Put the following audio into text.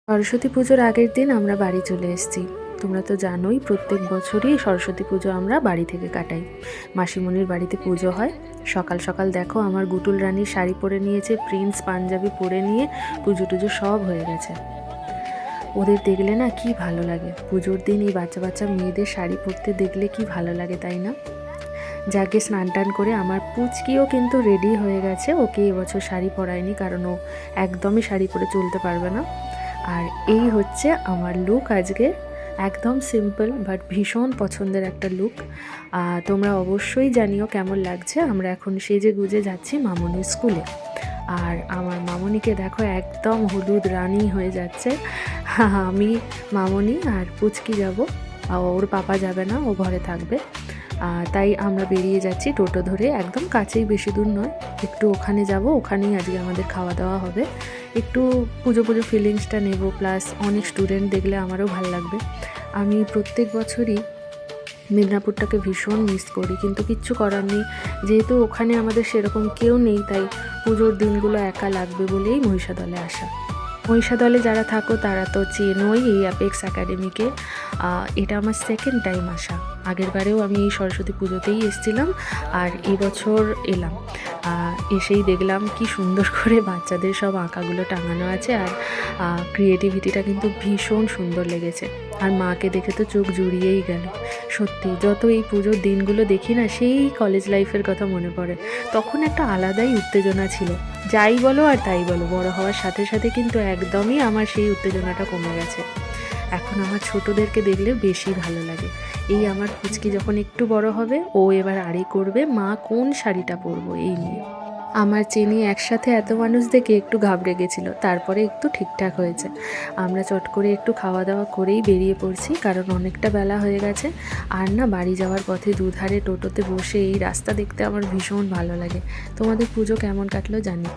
সরস্বতী পুজোর আগের দিন আমরা বাড়ি চলে এসেছি। তোমরা তো জানোই প্রত্যেক বছরই সরস্বতী পুজো আমরা বাড়ি থেকে কাটাই। মাসিমণির বাড়িতে পুজো হয়। সকাল সকাল দেখো আমার গুটুল রানী শাড়ি পরে নিয়েছে, প্রিন্স পাঞ্জাবি পরে নিয়ে পুজো টুজো সব হয়ে গেছে। ওদের দেখলে না কি ভালো লাগে, পুজোর দিন এই বাচ্চা বাচ্চা মেয়েদের শাড়ি পরতে দেখলে কি ভালো লাগে, তাই না? যাকে স্নান টান করে আমার পুচকিও কিন্তু রেডি হয়ে গেছে। ওকে এবছর শাড়ি পরায়নি, কারণ ও একদমই শাড়ি পরে চলতে পারবে না। আর এই হচ্ছে আমার লুক আজকে, একদম সিম্পল বাট ভীষণ পছন্দের একটা লুক। তোমরা অবশ্যই জানিও কেমন লাগছে। আমরা এখন সেজে গুজে যাচ্ছি মামনির স্কুলে। আর আমার মামনিকে দেখো একদম হলুদ রানী হয়ে যাচ্ছে। আমি, মামনি আর পুচকি যাব, ওর পাপা যাবে না, ও ঘরে থাকবে। তাই আমরা বেরিয়ে যাচ্ছি টোটো ধরে, একদম কাছেই, বেশি দূর নয়। একটু ওখানে যাব, ওখানেই আজকে আমাদের খাওয়া দাওয়া হবে। একটু পুজো পুজো ফিলিংসটা নেব, প্লাস অনেক স্টুডেন্ট দেখলে আমারও ভালো লাগবে। আমি প্রত্যেক বছরই মেদিনীপুরটাকে ভীষণ মিস করি, কিন্তু কিচ্ছু করার নেই। যেহেতু ওখানে আমাদের সেরকম কেউ নেই, তাই পুজোর দিনগুলো একা লাগবে বলেই মহিষাদলে আসা। মহিষাদলে যারা থাকো তারা তো চেনোই এই অ্যাপেক্স একাডেমিকে। এটা আমার সেকেন্ড টাইম আসা। আগের বারেও আমি এই সরস্বতী পুজোতেই এসেছিলাম, আর এবছর এলাম। এসেই দেখলাম কি সুন্দর করে বাচ্চাদের সব আঁকাগুলো টাঙানো আছে, আর ক্রিয়েটিভিটিটা কিন্তু ভীষণ সুন্দর লেগেছে। আর মাকে দেখে তো চোখ জুড়িয়েই গেল। সত্যি যত এই পুজোর দিনগুলো দেখি না, সেই কলেজ লাইফের কথা মনে পড়ে। তখন একটা আলাদাই উত্তেজনা ছিল। যাই বলো আর তাই বলো, বড় হওয়ার সাথে সাথে কিন্তু একদমই আমার সেই উত্তেজনাটা কমে গেছে। এখন আমার ছোটদেরকে দেখলে বেশি ভালো লাগে। এই আমার পুচকি যখন একটু বড় হবে, ও এবার আড়ি করবে মা কোন শাড়িটা পরবো এই নিয়ে। আমার চেনি একসাথে এত মানুষ দেখে একটু ঘাবড়ে গেছিলো, তারপরে একটু ঠিকঠাক হয়েছে। আমরা চট করে একটু খাওয়া দাওয়া করেই বেরিয়ে পড়ছি, কারণ অনেকটা বেলা হয়ে গেছে। আর না, বাড়ি যাওয়ার পথে দুধারে টোটোতে বসে এই রাস্তা দেখতে আমার ভীষণ ভালো লাগে। তোমাদের পুজো কেমন কাটলো জানি।